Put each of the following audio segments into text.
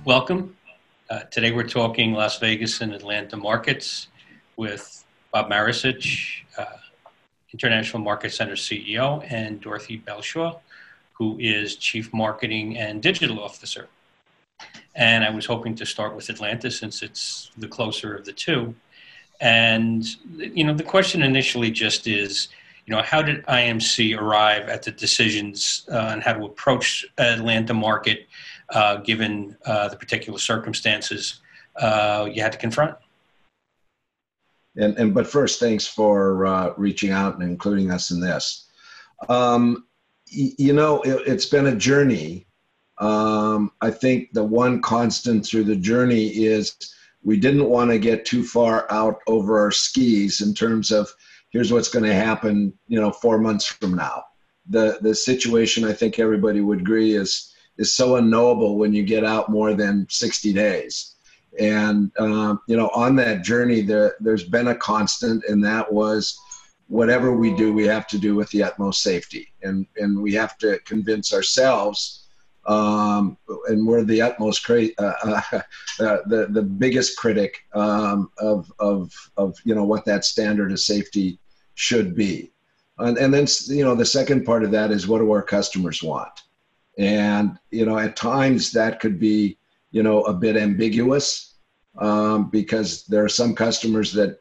Welcome. Today we're talking Las Vegas and Atlanta markets with Bob Maricich, International Market Center CEO, and Dorothy Belshaw, who is Chief Marketing and Digital Officer. And I was hoping to start with Atlanta since it's the closer of the two. And, the question initially just is, how did IMC arrive at the decisions on how to approach Atlanta market given the particular circumstances you had to confront? But first, thanks for reaching out and including us in this. It's been a journey. I think the one constant through the journey is we didn't want to get too far out over our skis in terms of here's what's going to happen, 4 months from now. The situation, I think everybody would agree, is so unknowable when you get out more than 60 days. And, on that journey, there's been a constant, and that was whatever we do, we have to do with the utmost safety. And we have to convince ourselves, and we're the utmost, the biggest critic of what that standard of safety should be. And then, the second part of that is what do our customers want? And, at times that could be, a bit ambiguous because there are some customers that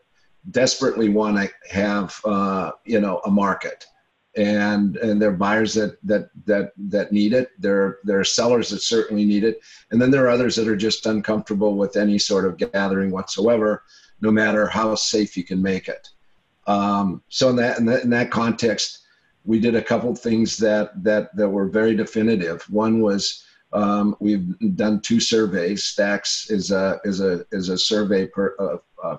desperately want to have, a market, and there are buyers that need it. There are sellers that certainly need it. And then there are others that are just uncomfortable with any sort of gathering whatsoever, no matter how safe you can make it. So in that context, we did a couple of things that were very definitive. One was we've done 2 surveys. Stacks is a survey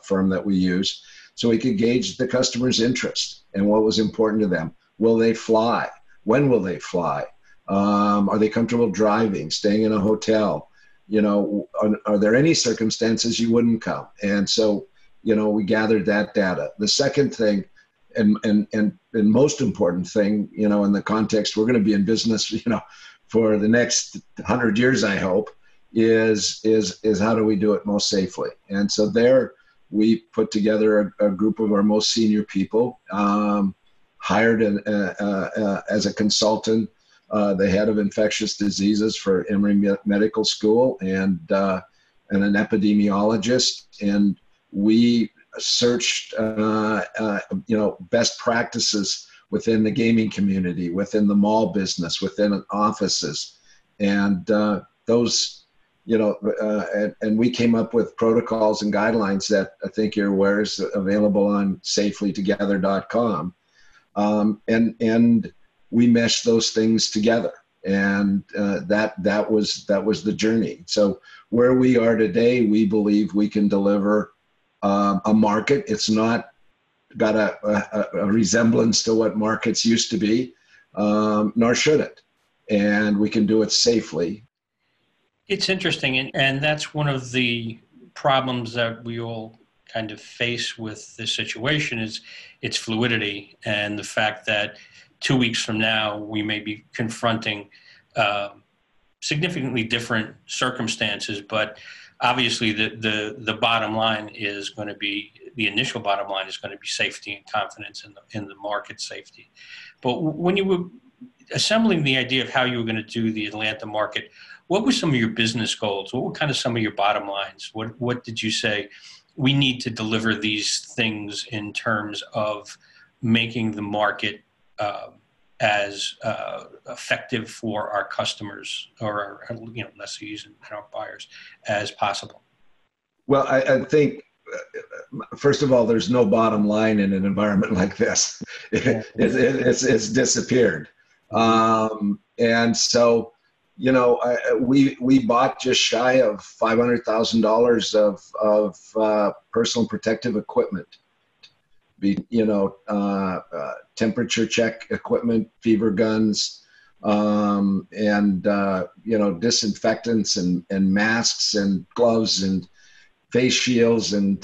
firm that we use, so we could gauge the customer's interest and what was important to them. Will they fly? When will they fly? Are they comfortable driving, staying in a hotel? Are there any circumstances you wouldn't come? And so, we gathered that data. The second thing, and most important thing, in the context, we're going to be in business, for the next 100 years, I hope, is how do we do it most safely? And so there we put together a group of our most senior people, hired as a consultant, the head of infectious diseases for Emory Medical School and an epidemiologist. And we searched, best practices within the gaming community, within the mall business, within offices, and those, and we came up with protocols and guidelines that I think you're aware is available on safelytogether.com, and we meshed those things together, and that was the journey. So where we are today, we believe we can deliver a market. It's not got a resemblance to what markets used to be, nor should it. And we can do it safely. It's interesting, and that's one of the problems that we all kind of face with this situation is its fluidity and the fact that 2 weeks from now we may be confronting significantly different circumstances, but obviously the bottom line is going to be, the initial bottom line is going to be safety and confidence in the market safety. But when you were assembling the idea of how you were going to do the Atlanta market, what were some of your business goals? What were kind of some of your bottom lines? What did you say, we need to deliver these things in terms of making the market as effective for our customers or our lessees and our buyers as possible? Well, I think, first of all, there's no bottom line in an environment like this. It's disappeared. And so, we bought just shy of $500,000 of personal protective equipment. Temperature check equipment, fever guns, and disinfectants and masks and gloves and face shields. And,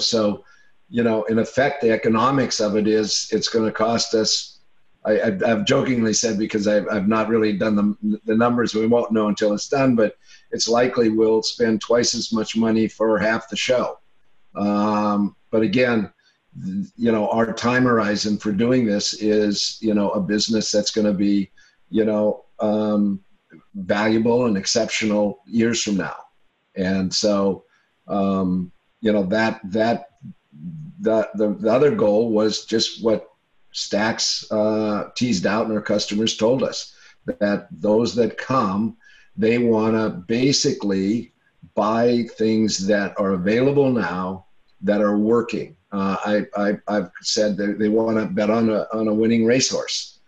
so, in effect, the economics of it is it's going to cost us, I've jokingly said, because I've not really done the numbers, we won't know until it's done, but it's likely we'll spend twice as much money for half the show. But again, our time horizon for doing this is, a business that's going to be, valuable and exceptional years from now. And so, the other goal was just what Stax teased out and our customers told us, that those that come, they want to basically buy things that are available now that are working. I've said that they want to bet on a winning racehorse.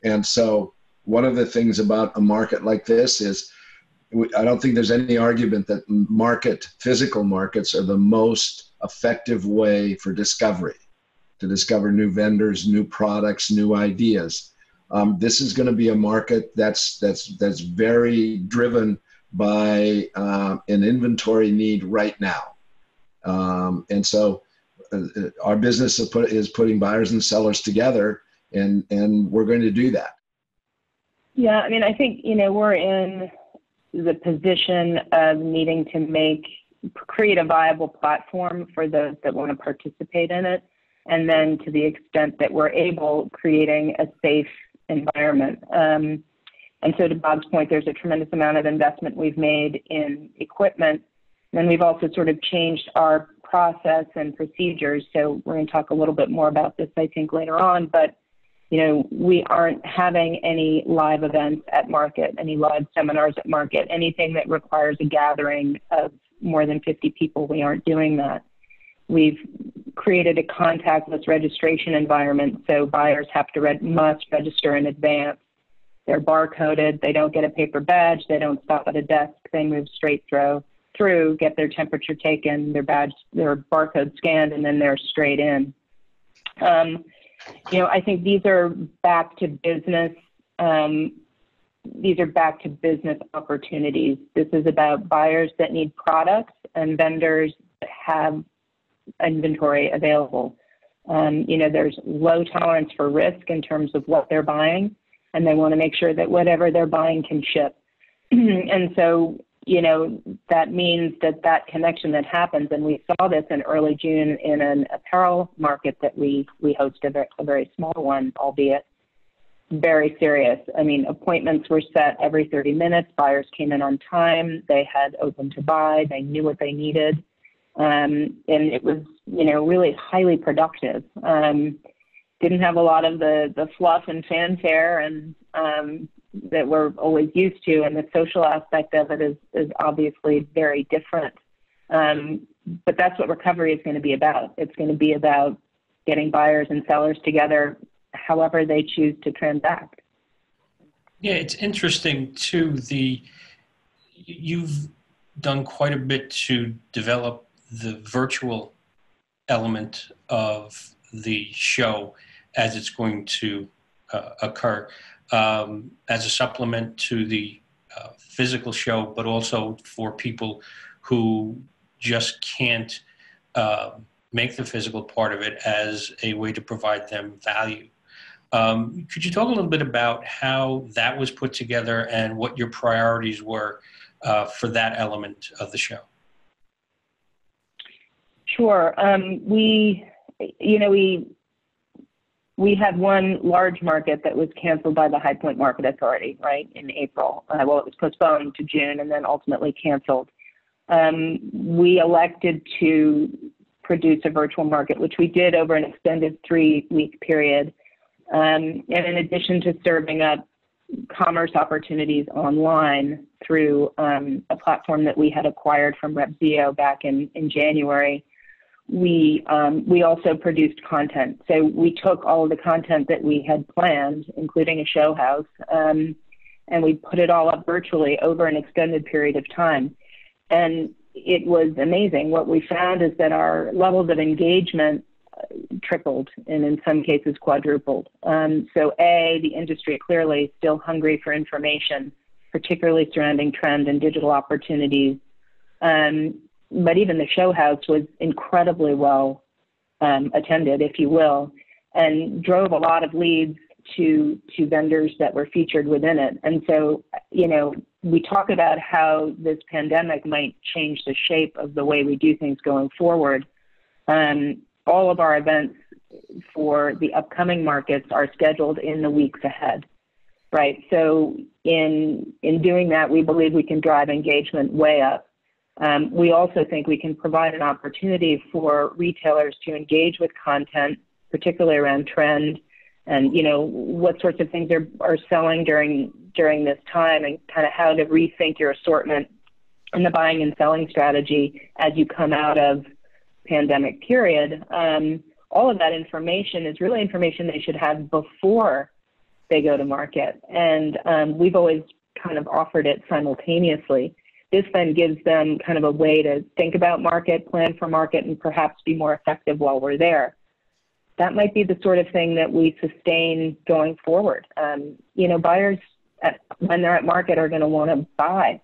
And so one of the things about a market like this is, I don't think there's any argument that physical markets are the most effective way for discovery, to discover new vendors, new products, new ideas. This is going to be a market that's very driven by an inventory need right now. And so our business is putting buyers and sellers together, and we're going to do that. Yeah, I mean, I think, we're in the position of needing to create a viable platform for those that want to participate in it. And then to the extent that we're able, creating a safe environment. And so to Bob's point, there's a tremendous amount of investment we've made in equipment. And then we've also sort of changed our process and procedures. So we're going to talk a little bit more about this, I think, later on. But we aren't having any live events at market, any live seminars at market, anything that requires a gathering of more than 50 people. We aren't doing that. We've created a contactless registration environment, so buyers must register in advance. They're barcoded. They don't get a paper badge. They don't stop at a desk. They move straight through, get their temperature taken, their barcode scanned, and then they're straight in. I think these are back to business. These are back to business opportunities. This is about buyers that need products and vendors that have inventory available. There's low tolerance for risk in terms of what they're buying, and they want to make sure that whatever they're buying can ship. And so, that means that connection that happens, and we saw this in early June in an apparel market that we hosted, a very small one, albeit very serious. I mean, appointments were set every 30 minutes. Buyers came in on time. They had open to buy. They knew what they needed. And it was, really highly productive. Didn't have a lot of the fluff and fanfare and that we're always used to, and the social aspect of it is obviously very different. But that's what recovery is going to be about. It's going to be about getting buyers and sellers together however they choose to transact. Yeah, it's interesting too. You've done quite a bit to develop the virtual element of the show as it's going to occur, as a supplement to the physical show, but also for people who just can't make the physical part of it, as a way to provide them value. Could you talk a little bit about how that was put together and what your priorities were for that element of the show? Sure. We had one large market that was canceled by the High Point Market Authority, right, in April. It was postponed to June and then ultimately canceled. We elected to produce a virtual market, which we did over an extended 3-week period. And in addition to serving up commerce opportunities online through a platform that we had acquired from RepZio back in January, we also produced content. So we took all of the content that we had planned, including a show house, and we put it all up virtually over an extended period of time. And it was amazing. What we found is that our levels of engagement tripled and in some cases quadrupled. So the industry clearly still hungry for information, particularly surrounding trend and digital opportunities. But even the show house was incredibly well attended, if you will, and drove a lot of leads to vendors that were featured within it. And so, we talk about how this pandemic might change the shape of the way we do things going forward. All of our events for the upcoming markets are scheduled in the weeks ahead, right? So in doing that, we believe we can drive engagement way up. We also think we can provide an opportunity for retailers to engage with content, particularly around trend and, you know, what sorts of things are selling during this time, and kind of how to rethink your assortment and the buying and selling strategy as you come out of pandemic period. All of that information is really information they should have before they go to market. And we've always kind of offered it simultaneously. This then gives them kind of a way to think about market, plan for market, and perhaps be more effective while we're there. That might be the sort of thing that we sustain going forward. You know, buyers, when they're at market, are going to want to buy.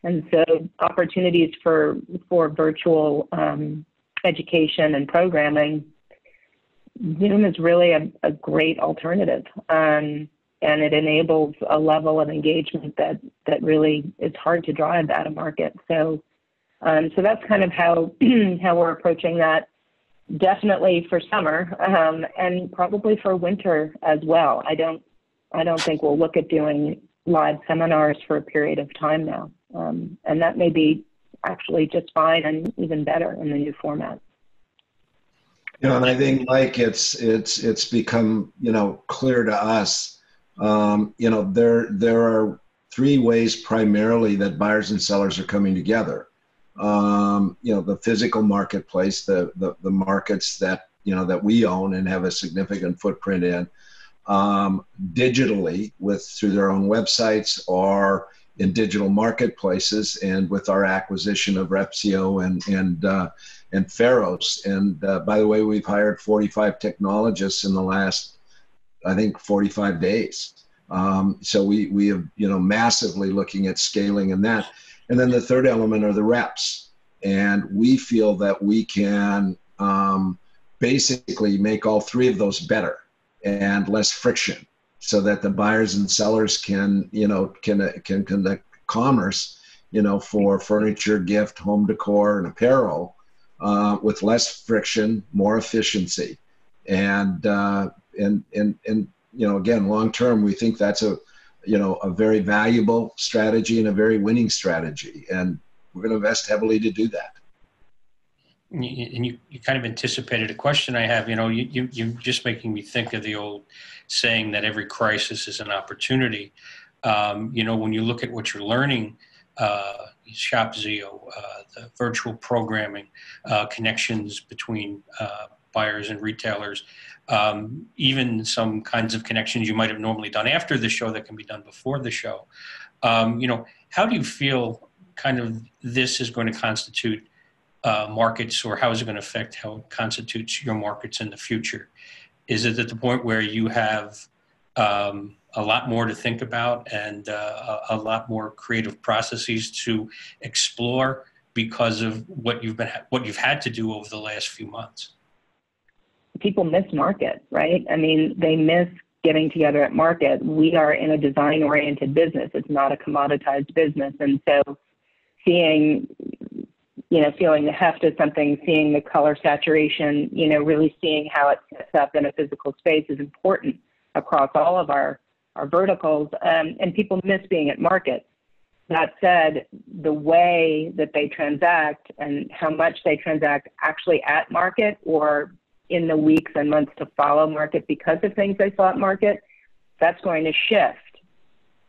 And so opportunities for virtual education and programming, Zoom is really a great alternative. And it enables a level of engagement that really is hard to drive out of market. So that's kind of how we're approaching that. Definitely for summer, and probably for winter as well. I don't think we'll look at doing live seminars for a period of time now, and that may be actually just fine and even better in the new format. You know, and I think, Mike, it's become, you know, clear to us. You know, there are three ways primarily that buyers and sellers are coming together. You know, the physical marketplace, the markets that, you know, that we own and have a significant footprint in, digitally through their own websites or in digital marketplaces, and with our acquisition of Repsio and Pharos. And by the way, we've hired 45 technologists in the last, I think, 45 days. So we have, you know, massively looking at scaling in that. And then the third element are the reps. And we feel that we can basically make all three of those better and less friction, so that the buyers and sellers can, you know, can conduct commerce, you know, for furniture, gift, home decor, and apparel with less friction, more efficiency. And you know, again, long term, we think that's a very valuable strategy and a very winning strategy. And we're going to invest heavily to do that. And you kind of anticipated a question I have. You know, you're just making me think of the old saying that every crisis is an opportunity. You know, when you look at what you're learning, ShopZio, the virtual programming, connections between buyers and retailers, even some kinds of connections you might have normally done after the show that can be done before the show. You know, how do you feel kind of this is going to constitute markets, or how is it going to affect how it constitutes your markets in the future? Is it at the point where you have a lot more to think about and a lot more creative processes to explore because of what you've had to do over the last few months? People miss market, right? I mean, they miss getting together at market. We are in a design-oriented business. It's not a commoditized business. And so seeing, you know, feeling the heft of something, seeing the color saturation, you know, really seeing how it sets up in a physical space is important across all of our verticals. And people miss being at market. That said, the way that they transact and how much they transact actually at market or in the weeks and months to follow market because of things they saw at market, that's going to shift.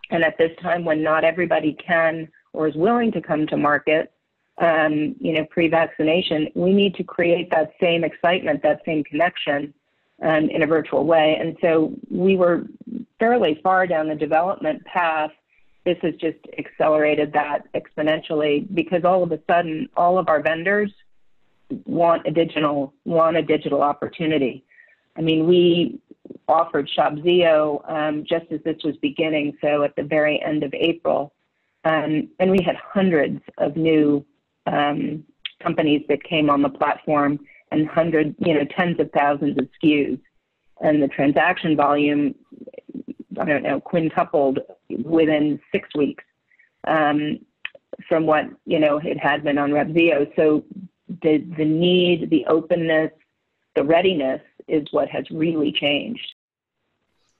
And at this time when not everybody can or is willing to come to market, you know, pre-vaccination, we need to create that same excitement, that same connection in a virtual way. And so we were fairly far down the development path. This has just accelerated that exponentially because all of a sudden, all of our vendors want a digital opportunity. I mean, we offered ShopZio just as this was beginning, so at the very end of April, and we had hundreds of new companies that came on the platform and tens of thousands of SKUs, and the transaction volume, I don't know, quintupled within 6 weeks. from what, it had been on Revzio. So the need, the openness, the readiness is what has really changed.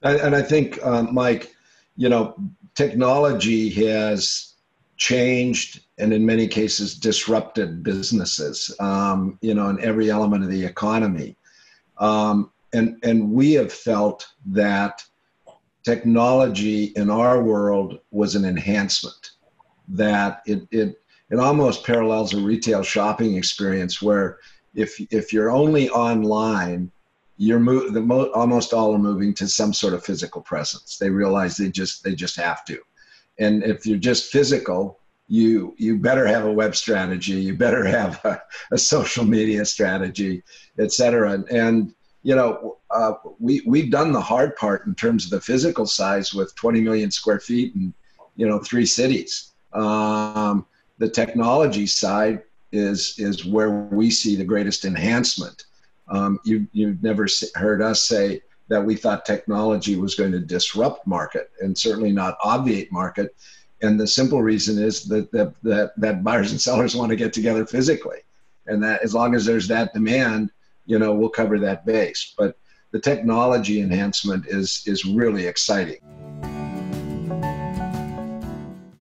And I think, Mike, technology has changed and in many cases disrupted businesses, in every element of the economy. And we have felt that technology in our world was an enhancement, that it almost parallels a retail shopping experience where if you're only online, almost all are moving to some sort of physical presence. They realize they just have to. And if you're just physical, you better have a web strategy, you better have a social media strategy, et cetera. And we've done the hard part in terms of the physical size with 20 million square feet and 3 cities. The technology side is where we see the greatest enhancement. You've never heard us say that we thought technology was going to disrupt market and certainly not obviate market. And the simple reason is that buyers and sellers want to get together physically. And that as long as there's that demand, we'll cover that base. But the technology enhancement is really exciting.